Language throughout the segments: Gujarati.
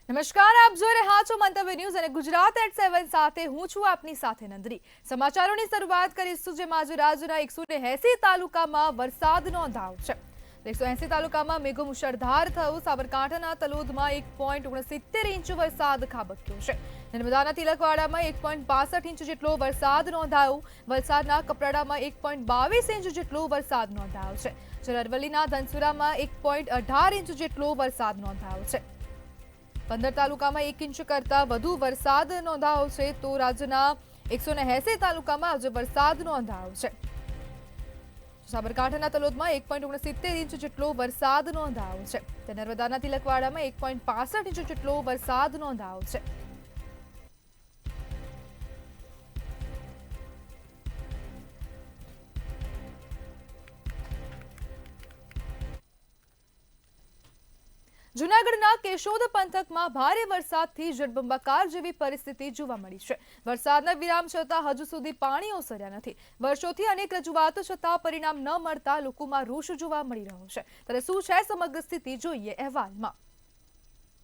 નમસ્કાર, આપ જોઈ રહ્યા છો મંતવ્ય ન્યૂઝ અને ગુજરાત એટ 7 સાથે હું છું આપની સાથે નંદરી। સમાચારોની શરૂઆત કરીશું જેમાં આજે રાજ્યના 180 તાલુકામાં વરસાદ નોંધાયો છે। 180 તાલુકામાં મેઘો મુશળધાર થયો। સાબરકાંઠાના તલોદમાં 1.69 ઇંચ વરસાદ ખાબક્યો છે। નર્મદાના તિલકવાડામાં 1.65 ઇંચ જેટલો વરસાદ નોંધાયો। વલસાડના કપરાડામાં 1.22 ઇંચ જેટલો વરસાદ નોંધાયો છે। જ્યારે અરવલ્લીના ધનસુરામાં 1.18 ઇંચ જેટલો વરસાદ નોંધાયો છે। 15 તાલુકામાં 1 ઇંચ કરતાં વધુ વરસાદ નોંધાયો છે તો રાજ્યના 180 તાલુકામાં આજે વરસાદ નોંધાયો છે। સાબરકાંઠાના તલોદમાં 1.69 ઇંચ જેટલો વરસાદ નોંધાયો છે। તો નર્મદાના તિલકવાડામાં 1.65 ઇંચ જેટલો વરસાદ નોંધાયો છે। જૂનાગઢના કેશોદ પંથકમાં ભારે વરસાદથી જળબંબાકાર જેવી પરિસ્થિતિ જોવા મળી છે। વરસાદના વિરામ છતાં હજુ સુધી પાણી ઓસર્યા નથી। વર્ષોથી અનેક રજૂઆતો છતાં પરિણામ ન મળતા લોકોમાં રોષ જોવા મળી રહ્યો છે। ત્યારે શું છે સમગ્ર સ્થિતિ, જોઈએ અહેવાલમાં।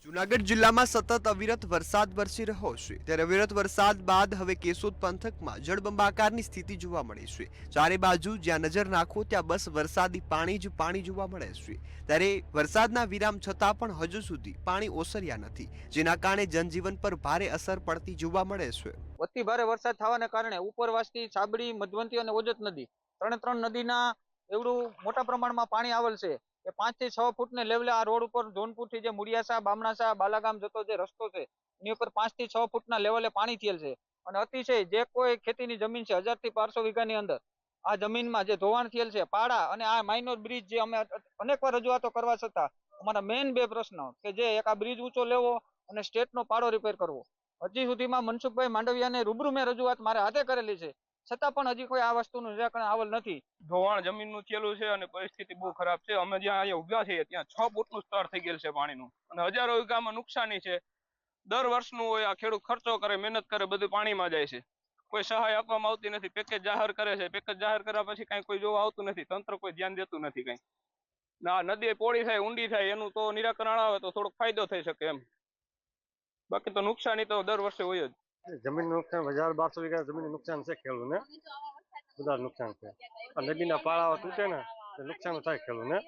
જૂનાગઢ જિલ્લામાં સતત અવિરત વરસાદ વરસી રહ્યો છે। ત્યારે અવિરત વરસાદ બાદ હવે કેશોદ પંથકમાં જળબંબાકારની સ્થિતિ જોવા મળે છે। ચારે બાજુ જ્યાં નજર નાખો ત્યાં બસ વરસાદી પાણી જ પાણી જોવા મળે છે। ત્યારે વરસાદના વિરામ છતાં પણ હજુ સુધી પાણી ઓસર્યા નથી, જેના કારણે જનજીવન પર ભારે અસર પડતી જોવા મળે છે। અતિ ભારે વરસાદ થવાને કારણે ઉપરવાસથી સાબડી, મધવંતી અને ઓજત નદી ત્રણ નદીના એવડું મોટા પ્રમાણમાં પાણી આવેલ છે કે 5 થી 6 ફૂટને લેવલે આ રોડ ઉપર જોનપુરથી જે મુડિયાસા, બામણાસા, બાલાગામ જતો જે રસ્તો છે એની ઉપર 5 થી 6 ફૂટના લેવલે પાણી થયેલ છે। અને અતિશય જે કોઈ ખેતીની જમીન છે 1000 થી 1200 વીઘાની અંદર આ જમીનમાં જે ધોવાણ થયેલ છે, પાડા અને આ માઇનોર બ્રિજ જે અમે અનેકવાર રજૂઆતો કરવા છતાં અમારા મેઇન બે પ્રશ્નો કે જે એક આ બ્રિજ ઊંચો લેવો અને સ્ટેટનો પાડો રિપેર કરવો, હજી સુધીમાં મનસુખભાઈ માંડવિયાને રૂબરૂ મેં રજૂઆત મારે હાથે કરેલી છે, છતાં પણ હજી કોઈ આ વસ્તુનું નિરાકરણ આવેલ નથી। ધોવાણ જમીનનું થયેલું છે અને પરિસ્થિતિ બહુ ખરાબ છે। અમે જ્યાં અહીંયા ઉભા છીએ ત્યાં 6 ફૂટનું સ્તર થઈ ગયેલ છે પાણીનું અને હજારો વીઘામાં નુકસાની છે। દર વર્ષનું હોય, આ ખેડૂત ખર્ચો કરે, મહેનત કરે, બધું પાણીમાં જાય છે। કોઈ સહાય આપવામાં આવતી નથી। પેકેજ જાહેર કરે છે, પેકેજ જાહેર કર્યા પછી કઈ કોઈ જોવા આવતું નથી, તંત્ર કોઈ ધ્યાન દેતું નથી કઈ। ના નદી પોળી થાય, ઊંડી થાય એનું તો નિરાકરણ આવે તો થોડોક ફાયદો થઈ શકે એમ, બાકી તો નુકસાની તો દર વર્ષે હોય જ। જમીન નુકસાન 1200 વીઘા જમીન નુકસાન છે ખેડૂતને, બધા નુકસાન છે। નદીના પાળાઓ તૂટે ને નુકસાન થાય ખેડૂતને,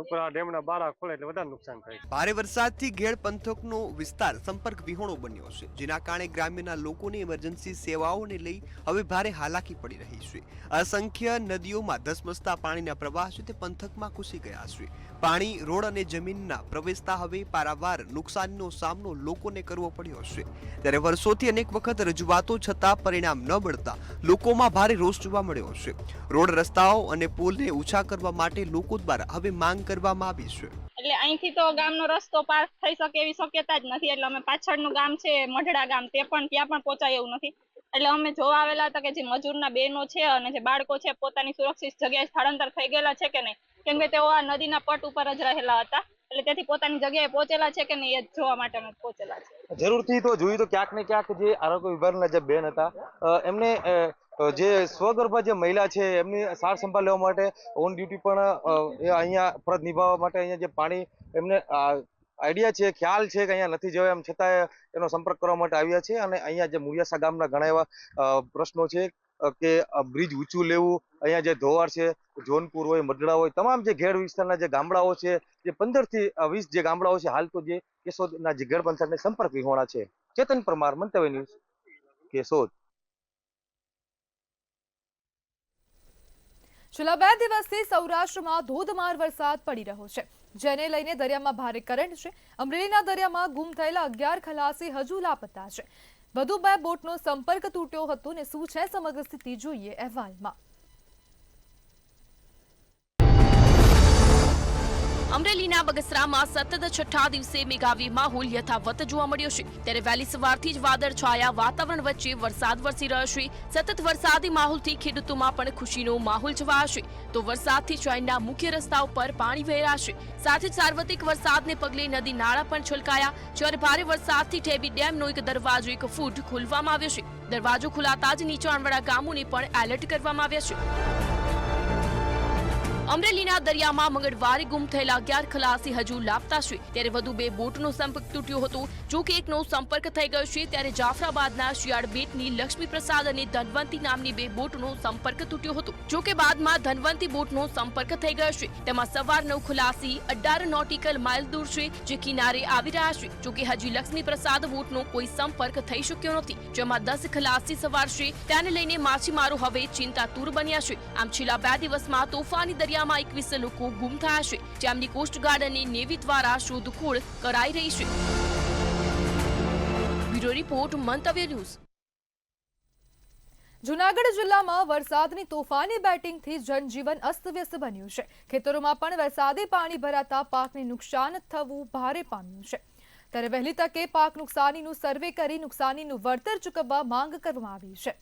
ઉપર આ ડેમના બારા ખોલે એટલે વધારે નુકસાન થાય। ભારે વરસાદથી ઘેડ પંથકનો વિસ્તાર સંપર્ક વિહોણો બન્યો છે, જેના કારણે ગ્રામ્યના લોકોને ઇમરજન્સી સેવાઓને લઈ હવે ભારે હાલાકી પડી રહી છે। અસંખ્ય નદીઓમાં ધસમસતા પાણીના પ્રવાહ છે તે પંથકમાં ઘૂસી ગયા છે। પાણી રોડ અને જમીનના પ્રવેશતા હવે પારાવાર નુકસાનનો સામનો લોકોને કરવો પડ્યો છે। ત્યારે વર્ષોથી અનેક વખત રજૂઆતો છતાં પરિણામ ન મળતા લોકોમાં ભારે રોષ જોવા મળ્યો છે। રોડ, રસ્તાઓ અને પુલને ઊંચા કરવા માટે લોકો દ્વારા હવે માંગ કરવામાં આવી છે। એટલે અહીંથી તો ગામનો રસ્તો પાર થઈ શકે એવી શક્યતા જ નથી। એટલે અમે પાછળનું ગામ છે મઢડા ગામ, તે પણ ત્યાં પણ પહોંચાય એવું નથી। એટલે અમે જોવા આવેલા હતા કે જે મજૂરના બહેનો છે અને જે બાળકો છે પોતાની સુરક્ષિત જગ્યાએ સ્થળાંતર થઈ ગયેલા છે કે નહીં, કેમ કે તેઓ આ નદીના પટ ઉપર જ રહેલા હતા, એટલે તેથી પોતાની જગ્યાએ પહોંચેલા છે કે નહીં એ જોવા માટે અમે પહોંચેલા છે। જરૂરથી તો જોયું તો ક્યાંક ને ક્યાંક જે આરોગ્ય વિભાગના જે બેન હતા એમને જે સ્વગર્ભા જે મહિલા છે એમની સાર સંભાળ લેવા માટે ઓન ડ્યુટી પણ અહીંયા ફરજ નિભાવવા માટે અહીંયા જે પાણી એમને આઈડિયા છે, ખ્યાલ છે કે અહીંયા નથી જવાય, એમ છતાં એનો સંપર્ક કરવા માટે આવ્યા છે। અને અહીંયા જે મુડિયાસા ગામના ઘણા એવા પ્રશ્નો છે કે બ્રિજ ઊંચું લેવું, અહીંયા જે ધોવાણ છે, જોનપુર હોય, મઢડા હોય, તમામ જે ઘેડ વિસ્તારના જે ગામડાઓ છે, જે 15 થી 20 જે ગામડાઓ છે હાલ તો જે કેશોદના જે ઘેડ પંથકને સંપર્ક વિહોણા છે। ચેતન પરમાર, મંતવ્ય ન્યૂઝ, કેશોદ। છેલ્લા 2 દિવસથી સૌરાષ્ટ્રમાં ધોધમાર વરસાદ પડી રહ્યો છે, જેને લઈને દરિયામાં ભારે કરંટ છે। અમરેલીના દરિયામાં ગુમ થયેલા 11 ખલાસી હજુ લાપતા છે। વધુ 2 બોટનો સંપર્ક તૂટ્યો હતો ને શું છે સમગ્ર સ્થિતિ, જોઈએ અહેવાલમાં। અમરેલીના બગસરામાં સતત 6ઠ્ઠા દિવસે મેઘાવી માહોલ યથાવત જોવા મળ્યો છે। ત્યારે વહેલી સવારથી જ વાદળ છાયા વાતાવરણ વચ્ચે વરસાદ વરસી રહ્યો છે। સતત વરસાદી માહોલથી ખેડૂતોમાં પણ ખુશીનો માહોલ છવાયો છે। તો વરસાદથી શહેરના મુખ્ય રસ્તાઓ પર પાણી વહેરા છે, સાથે જ સાર્વત્રિક વરસાદને પગલે નદી નાળા પણ છલકાયા। જ્યારે ભારે વરસાદથી ઠેબી ડેમનો એક દરવાજો 1 ફૂટ ખોલવામાં આવ્યો છે। દરવાજો ખુલાતા જ નીચાણવાળા ગામોને પણ એલર્ટ કરવામાં આવ્યા છે। અમરેલીના દરિયામાં મંગળવારે ગુમ થયેલા 11 ખલાસી હજુ લાપતા છે, ત્યારે વધુ 2 બોટનો સંપર્ક તૂટ્યો હતો. જો કે એકનો સંપર્ક થઈ ગયો છે, ત્યારે જાફરાબાદના શિયાળ બેટની લક્ષ્મી પ્રસાદ અને ધનવંતી નામની 2 બોટનો સંપર્ક તૂટ્યો હતો. જો કે બાદમાં ધનવંતી બોટનો સંપર્ક થઈ ગયો છે. તેમાં સવાર 9 ખલાસી 18 નોટિકલ માઇલ દૂર છે, જે કિનારે આવી રહ્યા છે. જો કે હજી લક્ષ્મી પ્રસાદ બોટનો કોઈ સંપર્ક થઈ શક્યો નથી, જેમાં 10 ખલાસી સવાર છે. તેને લઈને માછીમારો હવે ચિંતાતુર બન્યા છે. આમ છેલ્લા 2 દિવસમાં તોફાની દરિયામાં 21 લોકો ગુમ થયા છે, જેમની કોસ્ટગાર્ડ અને નેવી દ્વારા શોધખોળ કરાઈ રહી છે. બ્યુરો રિપોર્ટ મંતવ્ય ન્યૂઝ. જૂનાગઢ જિલ્લામાં વરસાદની તોફાની બેટિંગથી જનજીવન અસ્તવ્યસ્ત બન્યું છે. ખેતરોમાં પણ વરસાદી પાણી ભરાતા પાકને નુકસાન થવું ભારે પામ્યું છે. ત્યારે વહેલી તકે પાક નુકસાનીનું સર્વે કરી નુકસાનીનું વળતર ચૂકવવા માંગ કરવામાં આવી છે.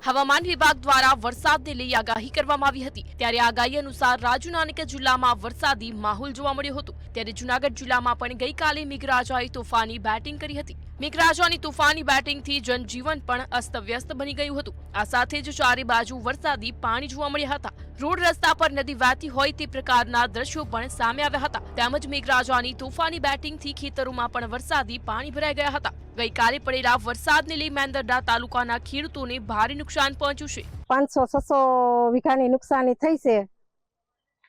હવામાન વિભાગ દ્વારા વરસાદને લઈ આગાહી કરવામાં આવી હતી, ત્યારે આગાહી અનુસાર રાજુના અનેક જિલ્લામાં વરસાદી માહોલ જોવા મળ્યો હતો. ત્યારે જૂનાગઢ જિલ્લામાં પણ ગઈકાલે મેઘરાજાએ તોફાની બેટિંગ કરી હતી. મેઘરાજાની તોફાની બેટિંગથી જનજીવન પણ અસ્તવ્યસ્ત બની ગયું હતું. આ સાથે જ ચારે બાજુ વરસાદી પાણી જોવા મળ્યા હતા. રોડ રસ્તા પર નદી વહેતી હોય તે પ્રકારના દ્રશ્યો પણ સામે આવ્યા હતા. તેમજ મેઘરાજાની તોફાની બેટિંગથી ખેતરોમાં પણ વરસાદી પાણી ભરાઈ ગયા હતા. ગઈકાલે પડેલા વરસાદને લઈ મેંદરડા તાલુકાના ખેડૂતોને ભારે નુકસાન પહોંચ્યું છે. 500-600 વીઘાની નુકસાની થઈ છે.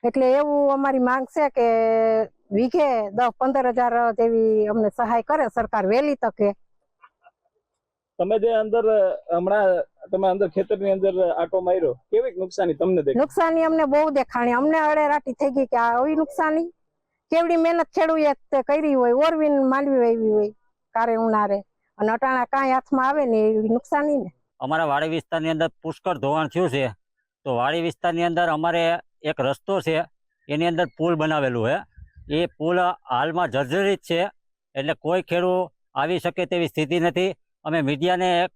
એટલે એવું અમારી માંગ છે કે વીઘે 10-15 હજાર જેવી અમને સહાય કરે સરકાર વહેલી તકે. તમે જે અંદર હમણાં તમે અંદર ખેતરની અંદર આટો માર્યો, કેવી નુકસાની તમને દેખાય? નુકસાની અમને બહુ દેખાણી. અમને અડેરાટી થઈ ગઈ કે આ આવી નુકસાની કેવડી મહેનત ખેડૂએ કરી હોય, ઓરવીને માંડવી વાવી હોય કારે ઉનાળે, અને અટાણા કાંઈ હાથમાં આવે ને એવી નુકસાની ને. અમારા વાડી વિસ્તારની અંદર પુષ્કળ ધોવાણ થયું છે. તો વાડી વિસ્તારની અંદર અમારે એક રસ્તો છે, એની અંદર પુલ બનાવેલું છે. એ પુલ હાલમાં જર્જરિત છે, એટલે કોઈ ખેડૂત આવી શકે તેવી સ્થિતિ નથી. અમે મીડિયાને એક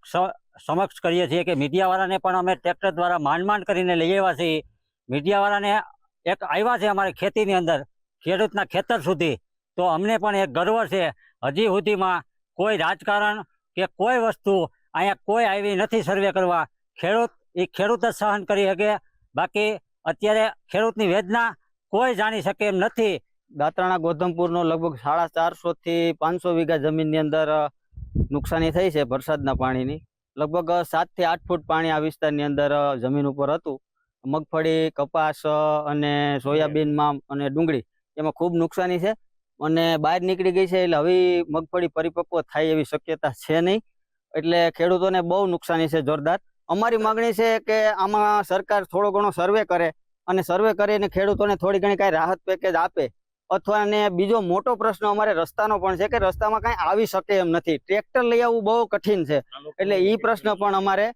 સમક્ષ કરીએ છીએ કે મીડિયાવાળાને પણ અમે ટ્રેક્ટર દ્વારા માંડ કરીને લઈ આવ્યા છીએ. મીડિયાવાળાને એક આવ્યા છે અમારી ખેતીની અંદર, ખેડૂતના ખેતર સુધી. તો અમને પણ એક ગર્વ છે. હજી સુધીમાં કોઈ રાજકારણ કે કોઈ વસ્તુ અહીંયા કોઈ આવી નથી સર્વે કરવા. ખેડૂત જ સહન કરી શકે, બાકી અત્યારે ખેડૂતની વેદના કોઈ જાણી શકે એમ નથી. દાંતરાણા ગોધમપુરનો લગભગ 450 થી 500 વીઘા જમીનની અંદર નુકસાની થઈ છે વરસાદના પાણીની. લગભગ 7 થી 8 ફૂટ પાણી આ વિસ્તારની અંદર જમીન ઉપર હતું. મગફળી, કપાસ અને સોયાબીનમાં અને ડુંગળી એમાં ખૂબ નુકસાની છે, અને બહાર નીકળી ગઈ છે. એટલે હવે મગફળી પરિપક્વ થાય એવી શક્યતા છે નહીં. એટલે ખેડૂતોને બહુ નુકસાની છે જોરદાર. અમારી માંગણી છે કે આમાં સરકાર થોડો ઘણો સર્વે કરે, અને સર્વે કરીને ખેડૂતોને થોડી ઘણી કાંઈ રાહત પેકેજ આપે. અથવા અને બીજો મોટો પ્રશ્ન અમારે રસ્તાનો પણ છે કે રસ્તામાં કાંઈ આવી શકે એમ નથી. ટ્રેક્ટર લઈ આવવું બહુ કઠિન છે. એટલે એ પ્રશ્ન પણ અમારે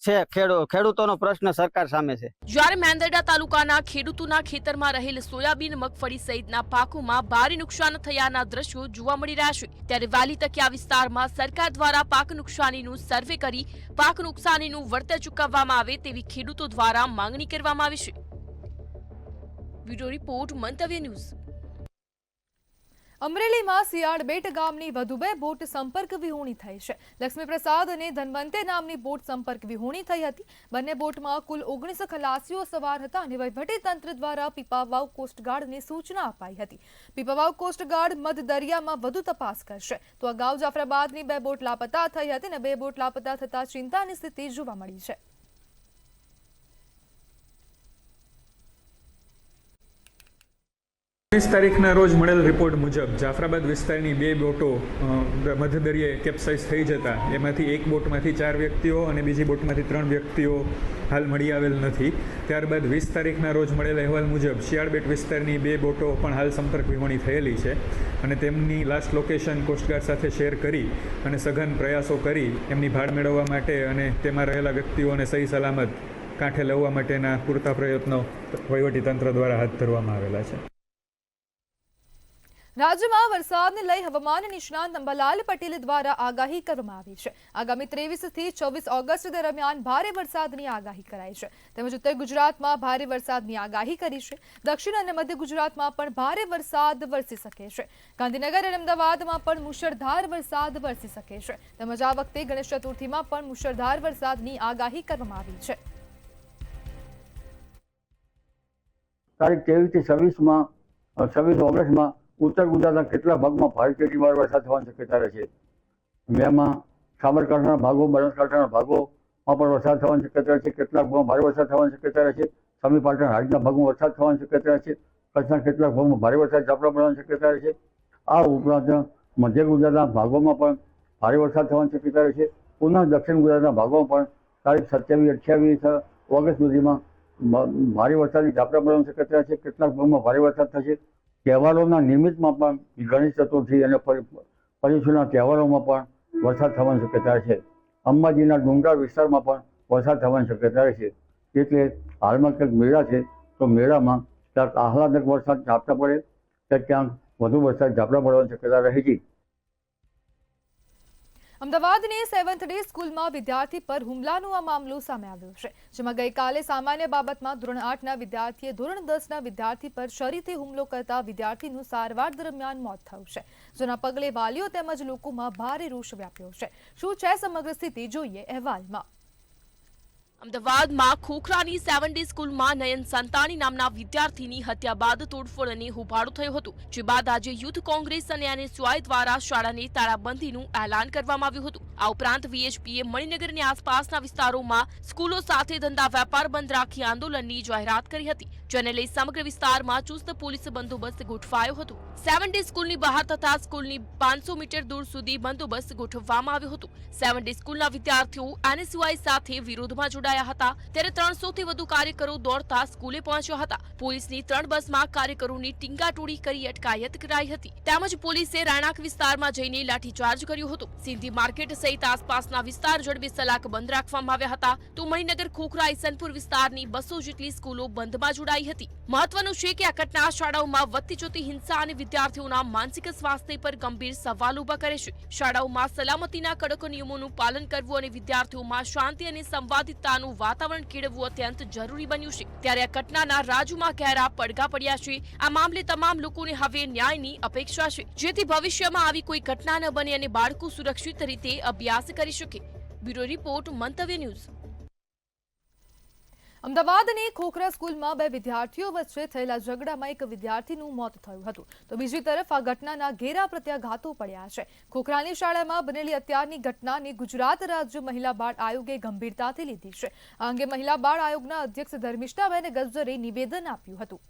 છે, ખેડૂતોનો પ્રશ્ન સરકાર સામે છે. જ્યારે મેંદરડા તાલુકાના ખેડૂતોના ખેતરમાં રહેલ સોયાબીન, મગફળી સહિતના પાકોમાં ભારે નુકસાન થયાના દ્રશ્યો જોવા મળી રહ્યા છે. ત્યારે વહેલી તકે આ વિસ્તારમાં સરકાર દ્વારા પાક નુકસાનીનું સર્વે કરી પાક નુકસાનીનું વળતર ચૂકવવામાં આવે તેવી ખેડૂતો દ્વારા માંગણી કરવામાં આવી છે. બ્યુરો રિપોર્ટ મંતવ્ય ન્યૂઝ. અમરેલીમાં શિયાળબેટ ગામની વધુ 2 બોટ સંપર્ક વિહોણી થઈ છે. લક્ષ્મી પ્રસાદ અને ધનવંતે નામની બોટ સંપર્ક વિહોણી થઈ હતી. બંને બોટમાં કુલ 19 ખલાસીઓ સવાર હતા, અને વહીવટીતંત્ર દ્વારા પીપાવાવ કોસ્ટગાર્ડને સૂચના અપાઈ હતી. પીપાવાવ કોસ્ટગાર્ડ મધ દરિયામાં વધુ તપાસ કરશે. તો અગાઉ જાફરાબાદની 2 બોટ લાપતા થઈ હતી, અને 2 બોટ લાપતા થતા ચિંતાની સ્થિતિ જોવા મળી છે. 30 તારીખના રોજ મળેલ રિપોર્ટ મુજબ જાફરાબાદ વિસ્તારની 2 બોટો મધદરિયે કેપ્સાઇઝ થઈ જતા એમાંથી એક બોટમાંથી 4 વ્યક્તિઓ અને બીજી બોટમાંથી 3 વ્યક્તિઓ હાલ મળી આવેલ નથી. ત્યારબાદ 20 તારીખના રોજ મળેલ અહેવાલ મુજબ શિયાળબેટ વિસ્તારની 2 બોટો પણ હાલ સંપર્ક વિહોણી થયેલી છે, અને તેમની લાસ્ટ લોકેશન કોસ્ટગાર્ડ સાથે શેર કરી અને સઘન પ્રયાસો કરી એમની ભાળ મેળવવા માટે અને તેમાં રહેલા વ્યક્તિઓને સહી સલામત કાંઠે લાવવા માટેના પૂરતા પ્રયત્નો વહીવટીતંત્ર દ્વારા હાથ ધરવામાં આવેલા છે. રાજ્યમાં વરસાદને લઈ હવામાન નિષ્ણાત અંબાલાલ પટેલ દ્વારા આગાહી કરવામાં આવી છે. આગામી 23 થી 24 ઓગસ્ટ દરમિયાન ભારે વરસાદની આગાહી કરાઈ છે. તેમજ ઉત્તર ગુજરાતમાં ભારે વરસાદની આગાહી કરી છે. દક્ષિણ અને મધ્ય ગુજરાતમાં પણ ભારે વરસાદ વરસી શકે છે. ગાંધીનગર અને અમદાવાદમાં પણ મુશળધાર વરસાદ વરસી શકે છે. તેમજ આ વખતે ગણેશ ચતુર્થીમાં પણ મુશળધાર વરસાદની આગાહી કરવામાં આવી છે. તારીખ 23 થી 26 ઓગસ્ટમાં ઉત્તર ગુજરાતના કેટલાક ભાગમાં ભારેથી અતિભારે વરસાદ થવાની શક્યતા રહેશે. મેમાં સાબરકાંઠાના ભાગો, બનાસકાંઠાના ભાગોમાં પણ વરસાદ થવાની શક્યતા રહેશે. કેટલાક ભાગમાં ભારે વરસાદ થવાની શક્યતા રહેશે. સમી પાટણ હાજના ભાગમાં વરસાદ થવાની શક્યતા રહેશે. કચ્છના કેટલાક ભાગમાં ભારે વરસાદ ઝાપટા પડવાની શક્યતા રહેશે. આ ઉપરાંત મધ્ય ગુજરાતના ભાગોમાં પણ ભારે વરસાદ થવાની શક્યતા રહેશે. પુનઃ દક્ષિણ ગુજરાતના ભાગોમાં પણ તારીખ 27-28 ઓગસ્ટ સુધીમાં ભારે વરસાદની ઝાપટા પડવાની શક્યતા રહેશે. કેટલાક ભાગમાં ભારે વરસાદ થશે. તહેવારોના નિમિત્તમાં પણ ગણેશ ચતુર્થી અને પર્યુષણના તહેવારોમાં પણ વરસાદ થવાની શક્યતા રહેશે. અંબાજીના ડુંગરાળ વિસ્તારમાં પણ વરસાદ થવાની શક્યતા રહેશે. એટલે હાલમાં ક્યાંક મેળા છે તો મેળામાં ક્યાંક આહલાદક વરસાદ ઝાપટા પડે કે ક્યાંક વધુ વરસાદ ઝાપટા પડવાની શક્યતા રહે છે. અમદાવાદની 7th ડે સ્કૂલમાં વિદ્યાર્થી પર હુમલાનો આ મામલો સામે આવ્યો છે, જેમાં ગઈકાલે સામાન્ય બાબતમાં ધોરણ 8ના વિદ્યાર્થીએ ધોરણ 10ના વિદ્યાર્થી પર શરીરથી હુમલો કરતા વિદ્યાર્થીનું સારવાર દરમિયાન મોત થયું છે, જેના પગલે વાલીઓ તેમજ લોકોમાં ભારે રોષ વ્યાપ્યો છે. શું છે સમગ્ર સ્થિતિ, જોઈએ અહેવાલમાં. અમદાવાદમાં ખોખરાની 7 ડે સ્કૂલમાં નયન સંતાણી નામના વિદ્યાર્થીની હત્યા બાદ તોડફોડ અને હોબાળો થયો હતો, જે બાદ આજે યુથ કોંગ્રેસ અને NSY દ્વારા શાળાને તાળાબંધીનું એલાન કરવામાં આવ્યું હતું. આ ઉપરાંત VHPએ મણિનગર અને આસપાસના વિસ્તારોમાં સ્કૂલો સાથે ધંધા વેપાર બંધ રાખી આંદોલનની જાહેરાત કરી હતી, જેને લઈ સમગ્ર વિસ્તારમાં ચુસ્ત પોલીસ બંદોબસ્ત ગોઠવાયો હતો. 7 ડે સ્કૂલની બહાર તથા સ્કૂલની 500 મીટર દૂર સુધી બંદોબસ્ત ગોઠવવામાં આવ્યો હતો. 7 ડે સ્કૂલના વિદ્યાર્થીઓ NSY સાથે વિરોધમાં જોડાયા હતા, ત્યારે 300 થી વધુ કાર્યકરો દોડતા સ્કૂલે પહોંચ્યા હતા. પોલીસની 3 બસમાં કાર્યકરોની ટીંગાટોળી કરી અટકાયત કરાઈ હતી, તેમજ પોલીસે રાણાક વિસ્તારમાં જઈને લાઠીચાર્જ કર્યો હતો. સિંધી માર્કેટ સહિત આસપાસના વિસ્તાર જડબે સલાક બંધ રાખવામાં આવ્યા હતા, તો મણિનગર, ખોખરા, ઈસનપુર વિસ્તારની 200 જેટલી સ્કૂલો બંધમાં જોડાઈ હતી. મહત્વનું છે કે આ ઘટના શાળાઓમાં વધતી જતી હિંસા અને વિદ્યાર્થીઓના માનસિક સ્વાસ્થ્ય પર ગંભીર સવાલ ઉભા કરે છે. શાળાઓમાં સલામતીના કડક નિયમોનું પાલન કરવું અને વિદ્યાર્થીઓમાં શાંતિ અને સંવાદિતાનું વાતાવરણ કેળવવું અત્યંત જરૂરી બન્યું છે. ત્યારે આ ઘટનાના રાજુમાં ઘેરા પડઘા પડ્યા છે. આ મામલે તમામ લોકોને હવે ન્યાયની અપેક્ષા છે, જેથી ભવિષ્યમાં આવી કોઈ ઘટના ન બને અને બાળકો સુરક્ષિત રીતે અભ્યાસ કરી શકે. બ્યુરો રિપોર્ટ, મંતવ્ય ન્યૂઝ. અમદાવાદની ખોખરા સ્કૂલમાં 2 વિદ્યાર્થીઓ વચ્ચે થયેલા ઝઘડામાં એક વિદ્યાર્થીનું મોત થયું હતું, તો બીજી તરફ આ ઘટનાના ઘેરા પ્રત્યાઘાતો પડ્યા છે. ખોખરાની શાળામાં બનેલી અત્યારની ઘટનાને ગુજરાત રાજ્ય મહિલા બાળ આયોગે ગંભીરતાથી લીધી છે. આ અંગે મહિલા બાળ આયોગના અધ્યક્ષ ધર્મિષ્ઠાબેન ગજ્જરે નિવેદન આપ્યું હતું.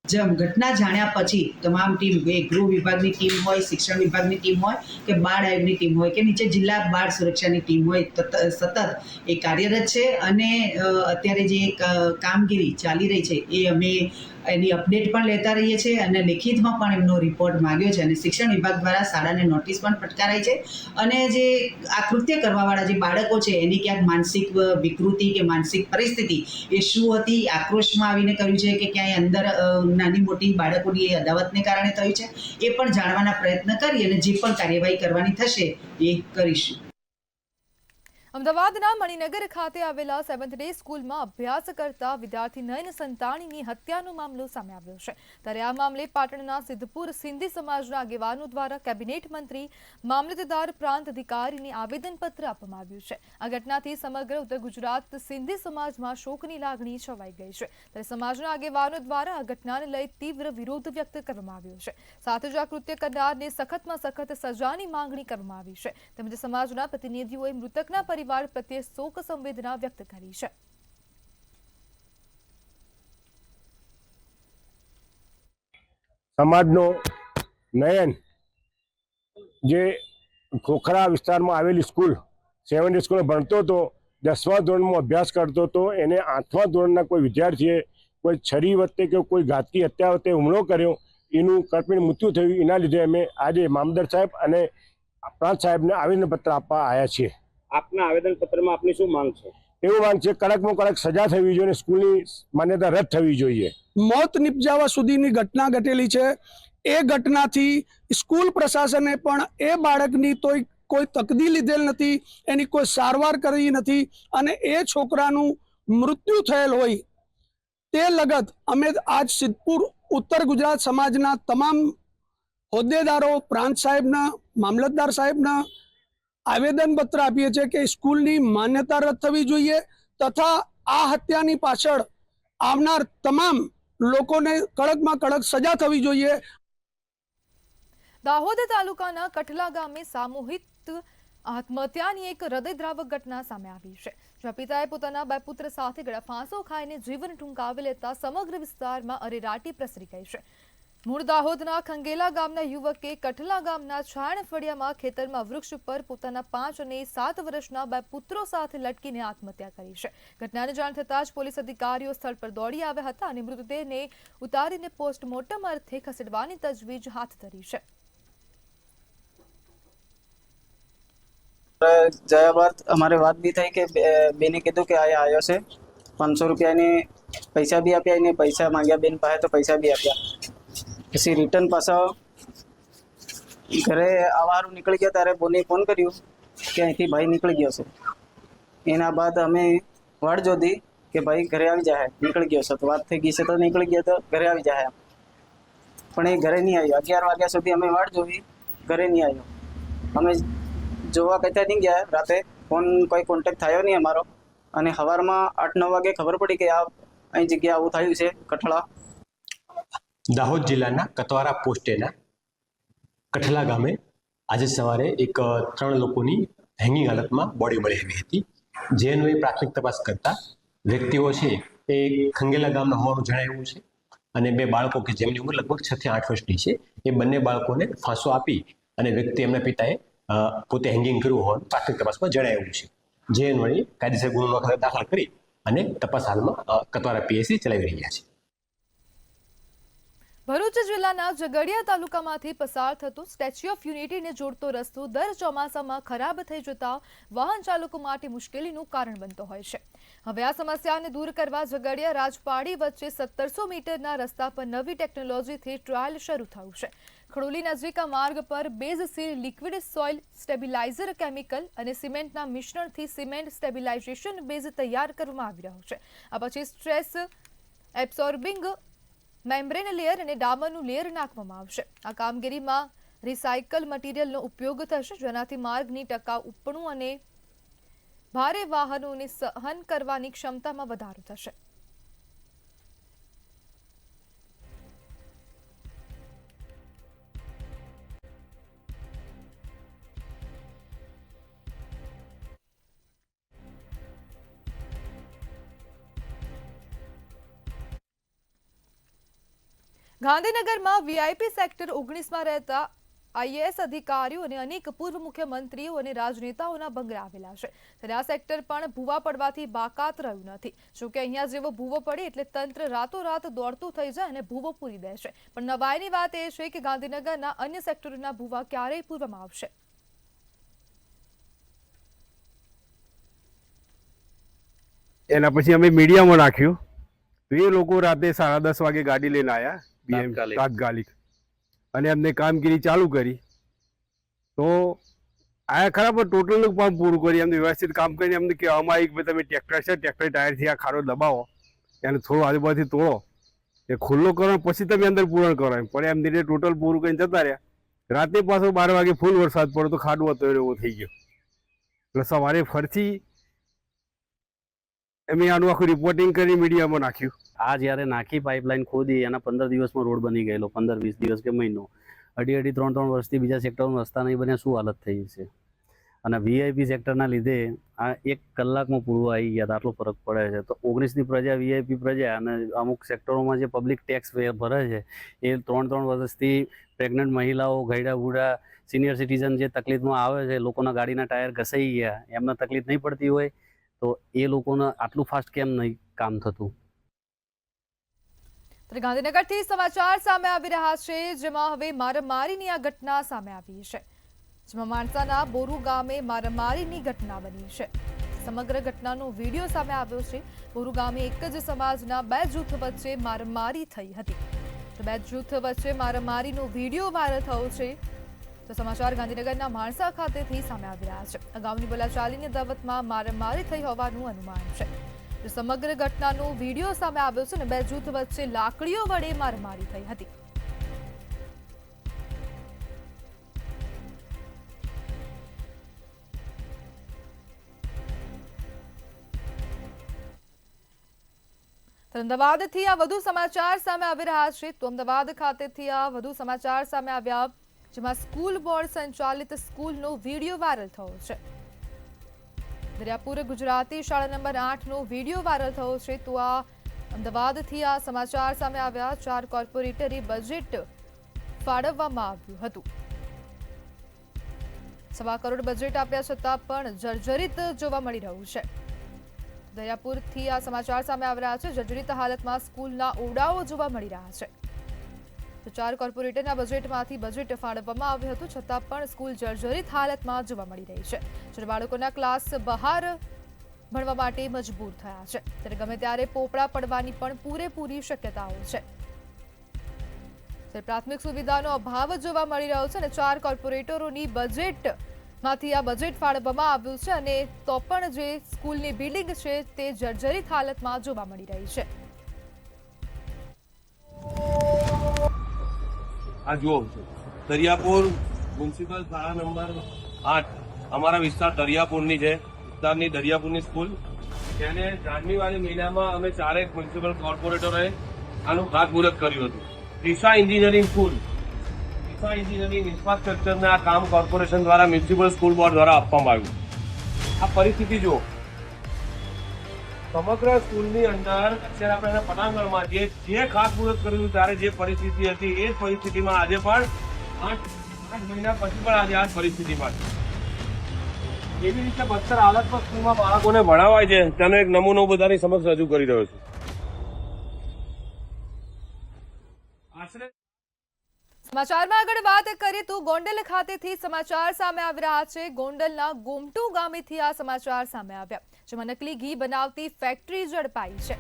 જેમ ઘટના જાણ્યા પછી તમામ ટીમ, ગૃહ વિભાગની ટીમ હોય, શિક્ષણ વિભાગની ટીમ હોય કે બાળ આયોગની ટીમ હોય કે નીચે જિલ્લા બાળ સુરક્ષાની ટીમ હોય, સતત એ કાર્યરત છે. અને અત્યારે જે કામગીરી ચાલી રહી છે એ અમે એની અપડેટ પણ લેતા રહીએ છીએ અને લેખિતમાં પણ એમનો રિપોર્ટ માંગ્યો છે અને શિક્ષણ વિભાગ દ્વારા શાળાને નોટિસ પણ ફટકારાઈ છે. અને જે આ કૃત્ય કરવાવાળા જે બાળકો છે એની ક્યાંક માનસિક વિકૃતિ કે માનસિક પરિસ્થિતિ એ શું હતી, આક્રોશમાં આવીને કર્યું છે કે ક્યાંય અંદર નાની મોટી બાળકોની અદાવતને કારણે થયું છે, એ પણ જાણવાના પ્રયત્ન કરી અને જે પણ કાર્યવાહી કરવાની થશે એ કરીશું. અમદાવાદના મણિનગર ખાતે આવેલા 7th ડે સ્કૂલમાં અભ્યાસ કરતા વિદ્યાર્થી નયન સંતાણીની હત્યાનો મામલો સામે આવ્યો છે. ત્યારે આ મામલે પાટણના સિદ્ધપુર સિંધી સમાજના આગેવાનો દ્વારા કેબિનેટ મંત્રી, મામલતદાર, પ્રાંત અધિકારીને આવેદનપત્ર આપવામાં આવ્યું છે. આ ઘટનાથી સમગ્ર ઉત્તર ગુજરાત સિંધી સમાજમાં શોકની લાગણી છવાઈ ગઈ છે. ત્યારે સમાજના આગેવાનો દ્વારા આ ઘટનાને લઈ તીવ્ર વિરોધ વ્યક્ત કરવામાં આવ્યો છે. સાથે જ આ કૃત્ય કરનારને સખતમાં સખત સજાની માંગણી કરવામાં આવી છે. તેમજ સમાજના પ્રતિનિધિઓએ મૃતકના પરિવાર પ્રત્યે શોક સંવેદના વ્યક્ત કરી છે. સમાજનો નયન જે ખોખરા વિસ્તારમાં આવેલી સ્કૂલ 7 ડે સ્કૂલમાં ભણતો હતો, 10મા ધોરણમાં અભ્યાસ કરતો હતો, એને 8મા ધોરણના કોઈ વિદ્યાર્થીએ કોઈ છરી વચ્ચે કે કોઈ ઘાતકી હત્યા વચ્ચે હુમલો કર્યો, એનું કરપીણ મૃત્યુ થયું. એના લીધે અમે આજે મામલતદાર સાહેબ અને પ્રાંત સાહેબને આવેદનપત્ર આપવા આવ્યા છીએ. આપના આવેદનપત્રમાં આપની શું માંગ છે? એવું માંગ છે કડકમાં કડક સજા થવી જોઈએ, સ્કૂલની માન્યતા રદ થવી જોઈએ. મોત નિપજાવા સુધીની ઘટના ઘટેલી છે. એ ઘટનાથી સ્કૂલ પ્રશાસને પણ એ બાળકની કોઈ તકદી લીધેલ નથી, એની કોઈ સારવાર કરી નથી અને એ છોકરાનું મૃત્યુ થયેલ હોય તે લગત અમે આજ સિદ્ધપુર ઉત્તર ગુજરાત સમાજના તમામ હોદ્દેદારો, પ્રાંત સાહેબના, મામલતદાર સાહેબના આવેદનપત્ર આપીએ છીએ કે સ્કૂલની માન્યતા રદ થવી જોઈએ તથા આ હત્યાની પાછળ આવનાર તમામ લોકોને કડકમાં કડક સજા થવી જોઈએ. દાહોદ તાલુકાના કઠલા ગામે સામૂહિક આત્મહત્યાની એક હૃદયદ્રાવક ઘટના સામે આવી છે, જ્યાં પિતાએ પોતાના 2 પુત્ર સાથે ગળા ફાંસો ખાઈને જીવન ટૂંકાવી લેતા સમગ્ર વિસ્તારમાં અરેરાટી પ્રસરી ગઈ છે. મૂળ દાહોદના ખંગેલા ગામના યુવકે કઠલા ગામના છાણ ફળિયામાં ખેતરમાં વૃક્ષ ઉપર પોતાના 5 અને 7 વર્ષના 2 પુત્રો સાથે લટકીને આત્મહત્યા કરી છે. ઘટનાની જાણ થતાં જ પોલીસ અધિકારીઓ સ્થળ પર દોડી આવ્યા હતા અને મૃતદેહને ઉતારીને પોસ્ટમોર્ટમ અર્થે ખસેડવાની તજવીજ હાથ ધરી છે. જયા બાદ અમારે વાત બી થઈ કે બેને કીધું કે અહીંયા આવ્યો છે, 500 રૂપિયાની પૈસા બી આપ્યા, એને પૈસા માંગ્યા બેન પાસે તો પૈસા બી આપ્યા. પછી રિટર્ન પાછા ઘરે આવવાનું નીકળી ગયા ત્યારે બોને ફોન કર્યું કે અહીંથી ભાઈ નીકળી ગયો છે. એના બાદ અમે વાડ જોધી કે ભાઈ ઘરે આવી જાય, નીકળી ગયો છે. તો વાત થઈ ગઈ છે તો નીકળી ગયો તો ઘરે આવી જાય, પણ એ ઘરે નહીં આવ્યો. 11 વાગ્યા સુધી અમે વાડ જોઈ, ઘરે નહીં આવ્યો. અમે જોવા કહેતા નહીં ગયા, રાતે ફોન કોઈ કોન્ટેક્ટ થયો નહીં અમારો. અને સવારમાં 8-9 વાગે ખબર પડી કે આ અહીં જગ્યા આવું થયું છે કઠલા. દાહોદ જિલ્લાના કતવારા પોસ્ટેના કઠલા ગામે આજે સવારે એક 3 લોકોની હેંગિંગ હાલતમાં બોડી મળી આવી હતી. જે અન્વયે પ્રાથમિક તપાસ કરતા વ્યક્તિઓ છે એ ખંગેલા ગામના હોવાનું જણાવ્યું છે. અને 2 બાળકો કે જેમની ઉંમર લગભગ 6 થી 8 વર્ષની છે, એ બંને બાળકોને ફાંસો આપી અને વ્યક્તિ એમના પિતાએ પોતે હેંગિંગ કર્યું હોવાનું પ્રાથમિક તપાસમાં જણાવ્યું છે. જે અન્વયે કાયદેસર ગુનો દાખલ કરી અને તપાસ હાલમાં કતવારા પીએસસી ચલાવી રહ્યા છે. ભરૂચ જિલ્લાના ઝઘડિયા તાલુકામાંથી પસાર થતો સ્ટેચ્યુ ઓફ યુનિટીને જોડતો રસ્તો દર ચોમાસામાં ખરાબ થઈ જતા વાહન ચાલકો માટે મુશ્કેલીનું કારણ બનતો હોય છે. હવે આ સમસ્યાને દૂર કરવા ઝઘડિયા રાજપાડી વચ્ચે 1700 મીટરના રસ્તા પર નવી ટેકનોલોજીથી ટ્રાયલ શરૂ થયું છે. ખડોલી નજીક આ માર્ગ પર base seal liquid soil stabiliser chemical અને સિમેન્ટના મિશ્રણથી સિમેન્ટ સ્ટેબિલાઇઝેશન બેઝ તૈયાર કરવામાં આવી રહ્યો છે. આ પછી સ્ટ્રેસ એબ્સોર્બિંગ મેમ્બ્રેન લેયર અને ડામરનું લેયર નાખવામાં આવશે. આ કામગીરીમાં રિસાયકલ મટીરિયલનો ઉપયોગ થશે, જેનાથી માર્ગની ટકાઉપણું અને ભારે વાહનોને સહન કરવાની ક્ષમતામાં વધારો થશે. ગાંધીનગરમાં વીઆઈપી સેક્ટર 19માં રહેતા આઈએએસ અધિકારીઓ અને અનેક પૂર્વ મુખ્યમંત્રીઓ અને રાજનેતાઓના બંગલા આવેલા છે. ત્યારે આ સેક્ટર પણ ભૂવા પડવાથી બાકાત રહ્યું નથી. જોકે અહીંયા જેવો ભૂવો પડે એટલે તંત્ર રાતોરાત દોડતું થઈ જાય અને ભૂવો પૂરી દે છે. પણ નવાઈની વાત એ છે કે ગાંધીનગરના અન્ય સેક્ટરોના ભૂવા ક્યારેય પૂરવામાં આવશે. એના પછી અમે મીડિયામાં નાખ્યું તો એ લોકો રાતે 10:30 વાગે ગાડી લઈને આવ્યા તાત્કાલિક, અને એમને કામગીરી ચાલુ કરી. તો આ ખરા પણ ટોટલ કામ પૂરું કરી એમને વ્યવસ્થિત કામ કરીને એમને કહેવામાં આવ્યું કે તમે ટ્રેક્ટર છે, ટ્રેક્ટર ટાયરથી આ ખાડો દબાવો, એને થોડો આજુબાજુથી તોડો, એ ખુલ્લો કરો પછી તમે અંદર પૂરણ કરો. પણ એમ ધીરે ટોટલ પૂરું કરીને જતા રહ્યા. રાતે પાછો 12 વાગે ફૂલ વરસાદ પડ્યો તો ખાડો હતો એવો થઈ ગયો. એટલે સવારે ફરથી અમે આનું આખું રિપોર્ટિંગ કરી મીડિયામાં નાખ્યું. આ જ્યારે નાખી પાઇપલાઇન ખોદી એના 15 દિવસમાં રોડ બની ગયેલો, 15-20 દિવસ કે મહિનો. 2.5-3 વર્ષથી બીજા સેક્ટરમાં રસ્તા નહીં બન્યા, શું હાલત થઈ છે. અને વીઆઈપી સેક્ટરના લીધે આ 1 કલાકમાં પૂરું આવી ગયા, આટલો ફરક પડે છે. તો 19ની પ્રજા, વીઆઈપી પ્રજા, અને અમુક સેક્ટરોમાં જે પબ્લિક ટેક્સ ભરે છે એ 3 વર્ષથી પ્રેગ્નન્ટ મહિલાઓ, ઘરડા બુઢા, સિનિયર સિટીઝન જે તકલીફમાં આવે છે, લોકોના ગાડીના ટાયર ઘસાઈ ગયા, એમને તકલીફ નહીં પડતી હોય તો એ લોકોને આટલું ફાસ્ટ કેમ નહીં કામ થતું. ગાંધીનગરથી સમાચાર સામે આવી રહ્યા છે, જેમાં હવે મારામારીની આ ઘટના સામે આવી છે. જેમાં માણસાના બોરુ ગામે મારામારીની ઘટના બની છે. સમગ્ર ઘટનાનો વિડીયો સામે આવ્યો છે. બોરુ ગામે એક જ સમાજના 2 જૂથ વચ્ચે મારામારી થઈ હતી. તો 2 જૂથ વચ્ચે મારામારીનો વિડીયો વાયરલ થયો છે. તો સમાચાર ગાંધીનગરના માણસા ખાતેથી સામે આવી રહ્યા છે. અગાઉની બોલાચાલીની દાવતમાં મારામારી થઈ હોવાનું અનુમાન છે. સમગ્ર ઘટનાનો વિડીયો સામે આવ્યો છે અને 2 જૂથ વચ્ચે લાકડીઓ વડે મારામારી થઈ હતી. તો અમદાવાદથી આ વધુ સમાચાર સામે આવી રહ્યા છે. તો અમદાવાદ ખાતેથી આ વધુ સમાચાર સામે આવ્યા, જેમાં સ્કૂલ બોર્ડ સંચાલિત સ્કૂલનો વિડીયો વાયરલ થયો છે. દરિયાપુર ગુજરાતી શાળા નંબર 8નો વિડીયો વાયરલ થયો છે. તો આ અમદાવાદથી આ સમાચાર સામે આવ્યા. 4 કોર્પોરેટરે બજેટ ફાળવવામાં આવ્યું હતું. 1.25 કરોડ બજેટ આપ્યા છતાં પણ જર્જરિત જોવા મળી રહ્યું છે. દરિયાપુરથી આ સમાચાર સામે આવી રહ્યા છે. જર્જરિત હાલતમાં સ્કૂલના ઓરડાઓ જોવા મળી રહ્યા છે. તો 4 કોર્પોરેટરના બજેટમાંથી બજેટ ફાળવવામાં આવ્યું હતું, છતાં પણ સ્કૂલ જર્જરિત હાલતમાં જોવા મળી રહી છે. જ્યારે બાળકોના ક્લાસ બહાર ભણવા માટે મજબૂર થયા છે, ત્યારે ગમે ત્યારે પોપડા પડવાની પણ પૂરેપૂરી શક્યતાઓ છે. પ્રાથમિક સુવિધાનો અભાવ જોવા મળી રહ્યો છે અને 4 કોર્પોરેટરોની બજેટમાંથી આ બજેટ ફાળવવામાં આવ્યું છે, અને તો પણ જે સ્કૂલની બિલ્ડિંગ છે તે જર્જરિત હાલતમાં જોવા મળી રહી છે. આ જુઓ, દરિયાપુર મ્યુનિસિપલ શાળા નંબર 8 અમારા વિસ્તાર દરિયાપુરની છે. વિસ્તારની દરિયાપુરની સ્કૂલ, તેને જાન્યુઆરી મહિનામાં અમે 4 મ્યુનિસિપલ કોર્પોરેટરોએ આનું ખાતમુહૂર્ત કર્યું હતું. દિશા એન્જિનિયરિંગ સ્કૂલ, દિશા એન્જિનિયરિંગ ઇન્ફ્રાસ્ટ્રક્ચરને આ કામ કોર્પોરેશન દ્વારા મ્યુનિસિપલ સ્કૂલ બોર્ડ દ્વારા આપવામાં આવ્યું. આ પરિસ્થિતિ જુઓ, સમગ્ર સ્કૂલની અંદર અત્યારે આપણે એના પટાંગણમાં જે ખાતમુહૂર્ત કર્યું ત્યારે જે પરિસ્થિતિ હતી એ જ પરિસ્થિતિમાં આજે પણ 8 મહિના પછી પણ આજે આ જ પરિસ્થિતિમાં એવી રીતે બદતર હાલતમાં સ્કૂલમાં બાળકોને ભણાવાય છે તેનો એક નમૂનો બધાની સમક્ષ રજૂ કરી રહ્યો છું. સમાચારમાં આગળ વાત કરીએ તો ગોંડલ ખાતેથી સમાચાર સામે આવી રહ્યા છે. ગોંડલના ગોમટુ ગામેથી આ સમાચાર સામે આવ્યા, જેમાં નકલી ઘી બનાવતી ફેક્ટરી ઝડપાઈ છે.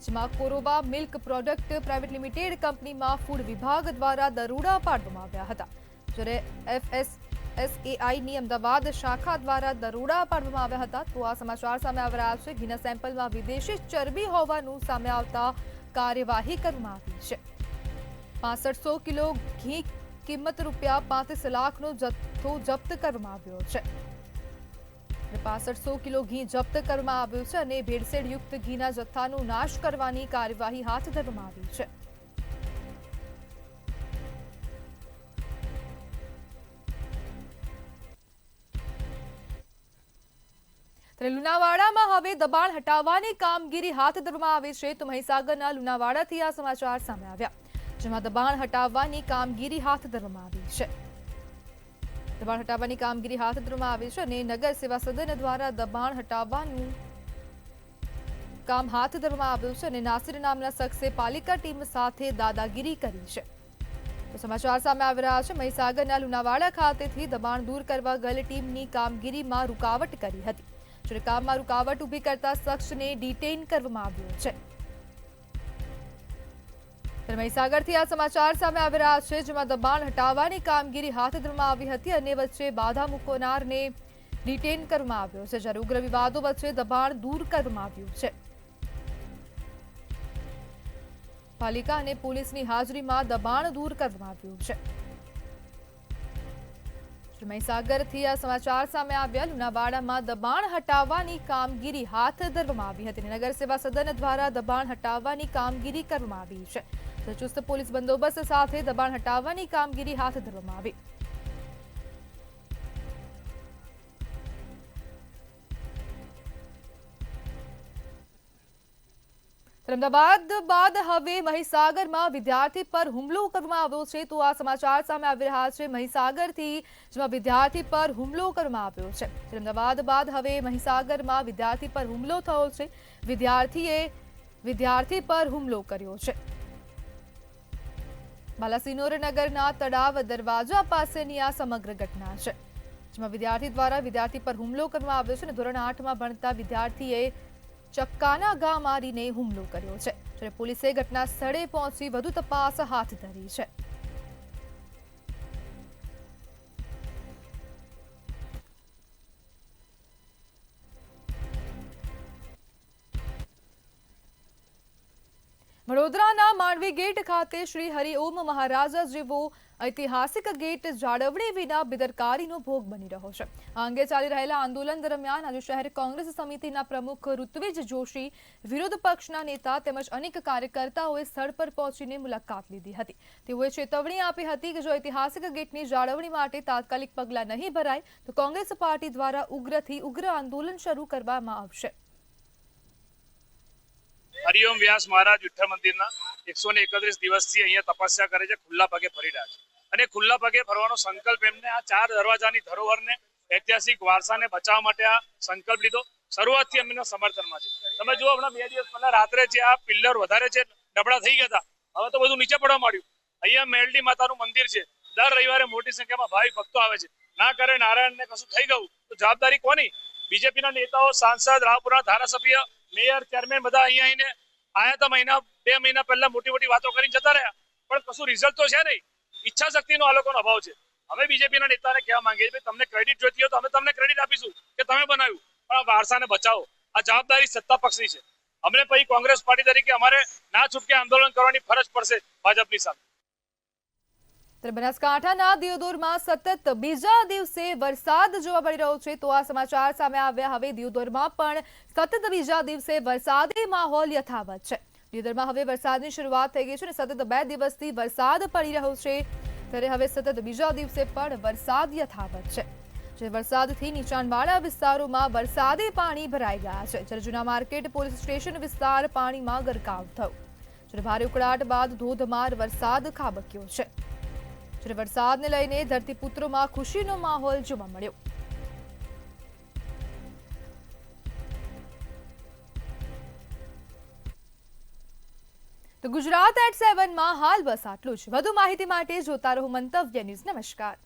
જેમાં કોરોબા મિલ્ક પ્રોડક્ટ પ્રાઇવેટ લિમિટેડ કંપનીમાં ફૂડ વિભાગ દ્વારા દરોડા પાડવામાં આવ્યા હતા. જ્યારે FSSAIની અમદાવાદ શાખા દ્વારા દરોડા પાડવામાં આવ્યા હતા. તો આ સમાચાર સામે આવી રહ્યા છે. ઘીના સેમ્પલમાં વિદેશી ચરબી હોવાનું સામે આવતા કાર્યવાહી કરવામાં આવી છે. 6500 કિલો ઘી કિંમત ₹35 લાખનો જથ્થો જપ્ત કરવામાં આવ્યો છે. 6500 કિલો ઘી જપ્ત કરવામાં આવ્યું છે અને ભેળસેળયુક્ત ઘીના જથ્થાનો નાશ કરવાની કાર્યવાહી હાથ ધરવામાં આવી છે. લુણાવાડામાં હવે દબાણ હટાવવાની કામગીરી હાથ ધરવામાં આવી છે. તો મહીસાગરના લુણાવાડાથી આ સમાચાર સામે આવ્યા, જેમાં દબાણ હટાવવાની કામગીરી હાથ ધરવામાં આવી છે. દબાણ હટાવવાની કામગીરી હાથ ધરવામાં આવી છે અને નગર સેવા સદન દ્વારા દબાણ હટાવવાનું કામ હાથ ધરવામાં આવ્યું છે અને નાસિર નામના શખ્સે પાલિકા ટીમ સાથે દાદાગીરી કરી છે. તો સમાચાર સામે આવી રહ્યા છે. મહીસાગરના લુણાવાડા ખાતેથી દબાણ દૂર કરવા ગયેલ ટીમની કામગીરીમાં રૂકાવટ કરી હતી. જ્યારે કામમાં રૂકાવટ ઊભી કરતા શખ્સને ડિટેઇન કરવામાં આવ્યો છે. મહીસાગરથી આ સમાચાર સામે આવી રહ્યા છે, જેમાં દબાણ હટાવવાની કામગીરી હાથ ધરવામાં આવી હતી અને વચ્ચે બાધા મૂકનારને ડિટેઇન કરવામાં આવ્યો છે. જ્યારે ઉગ્ર વિવાદો વચ્ચે દબાણ દૂર કરવામાં આવ્યું છે. પાલિકા અને પોલીસની હાજરીમાં દબાણ દૂર કરવામાં આવ્યું છે. મહીસાગરથી આ સમાચાર સામે આવ્યા. લુણાવાડામાં દબાણ હટાવવાની કામગીરી હાથ ધરવામાં આવી હતી. નગર સેવા સદન દ્વારા દબાણ હટાવવાની કામગીરી કરવામાં આવી છે. ચુસ્ત પોલીસ બંદોબસ્ત સાથે દબાણ હટાવવાની કામગીરી હાથ ધરવામાં આવી. અમદાવાદ બાદ હવે મહીસાગરમાં વિદ્યાર્થી પર હુમલો કરવામાં આવ્યો છે. તો આ સમાચાર સામે આવી રહ્યા છે મહીસાગરથી, જેમાં વિદ્યાર્થી પર હુમલો કરવામાં આવ્યો છે. અમદાવાદ બાદ હવે મહીસાગરમાં વિદ્યાર્થી પર હુમલો થયો છે. વિદ્યાર્થીએ વિદ્યાર્થી પર હુમલો કર્યો છે. બાલાસિનોર નગરના તળાવ દરવાજા પાસેની આ સમગ્ર ઘટના છે, જેમાં વિદ્યાર્થી દ્વારા વિદ્યાર્થી પર હુમલો કરવામાં આવ્યો છે અને ધોરણ 8માં ભણતા વિદ્યાર્થીએ ચક્કાના ઘા મારીને હુમલો કર્યો છે. જ્યારે પોલીસે ઘટના સ્થળે પહોંચી વધુ તપાસ હાથ ધરી છે. વડોદરાના માંડવી ગેટ ખાતે શ્રી હરિઓમ મહારાજા જેવો ઐતિહાસિક ગેટ જાળવણી વિના બેદરકારીનો ભોગ બની રહ્યો છે. આ અંગે ચાલી રહેલા આંદોલન દરમિયાન આજે શહેર કોંગ્રેસ સમિતિના પ્રમુખ ઋત્વિજ જોશી, વિરોધ પક્ષના નેતા તેમજ અનેક કાર્યકર્તાઓએ સ્થળ પર પહોંચીને મુલાકાત લીધી હતી. તેઓએ ચેતવણી આપી હતી કે જો ઐતિહાસિક ગેટની જાળવણી માટે તાત્કાલિક પગલાં નહીં ભરાય તો કોંગ્રેસ પાર્ટી દ્વારા ઉગ્રથી ઉગ્ર આંદોલન શરૂ કરવામાં આવશે. હરિઓમ વ્યાસ મહારાજ વિઠ્ઠલ મંદિરના 131 દિવસથી અહીંયા તપસ્યા કરે છે, ખુલ્લા પગે ફરી રહ્યા છે અને ખુલ્લા પગે ફરવાનો સંકલ્પ એમને આ 4 દરવાજાની ધરોહરને ઐતિહાસિક વારસાને બચાવવા માટે આ સંકલ્પ લીધો. શરૂઆતથી એમના સમર્થનમાં છે. તમે જુઓ હમણાં 2 દિવસ પહેલા રાત્રે જે આ પિલ્લર વધારે છે નબળા થઈ ગયા હતા, હવે તો બધું નીચે પડવા માંડ્યું. અહીંયા મેલડી માતાનું મંદિર છે, દર રવિવારે મોટી સંખ્યામાં ભાવિ ભક્તો આવે છે. ના કરે નારાયણને કશું થઈ ગયું તો જવાબદારી કોની? બીજેપીના નેતાઓ, સાંસદ, રાવપુરના ધારાસભ્ય, મેયર, ચેરમેન બધા અહીંયા આવીને આયા હતા. 2 મહિના પહેલા મોટી મોટી વાતો કરીને જતા રહ્યા, પણ કશું રિઝલ્ટ તો છે નહીં. ઈચ્છા શક્તિનો આ લોકોનો અભાવ છે. હવે બીજેપીના નેતાને કહેવા માંગીએ કે તમને ક્રેડિટ જોઈતી હોય તો અમે તમને ક્રેડિટ આપીશું કે તમે બનાવ્યું, પણ આ વારસાને બચાવો. આ જવાબદારી સત્તા પક્ષની છે. અમને પછી કોંગ્રેસ પાર્ટી તરીકે અમારે ના છૂટકે આંદોલન કરવાની ફરજ પડશે ભાજપની સામે. બનાસકાંઠાના દિયોદરમાં સતત બીજા દિવસે વરસાદ જોવા મળી રહ્યો છે. તો આ સમાચાર સામે આવ્યા. હવે દિયોદરમાં પણ સતત બીજા દિવસે વરસાદી માહોલ યથાવત છે. દિયોદરમાં હવે વરસાદની શરૂઆત થઈ ગઈ છે અને સતત 2 દિવસથી વરસાદ પડી રહ્યો છે. ત્યારે હવે સતત બીજા દિવસે પણ વરસાદ યથાવત છે. જે વરસાદથી નીચાણવાળા વિસ્તારોમાં વરસાદી પાણી ભરાઈ ગયા છે. જ્યારે જૂના માર્કેટ પોલીસ સ્ટેશન વિસ્તાર પાણીમાં ગરકાવ થયો. જ્યારે ભારે ઉકળાટ બાદ ધોધમાર વરસાદ ખાબક્યો છે. જ્યારે વરસાદને લઈને ધરતીપુત્રોમાં ખુશીનો માહોલ જોવા મળ્યો. તો ગુજરાત@7 માં હાલ બસ આટલું જ. વધુ માહિતી માટે જોતા રહો મંતવ્ય ન્યૂઝ. નમસ્કાર.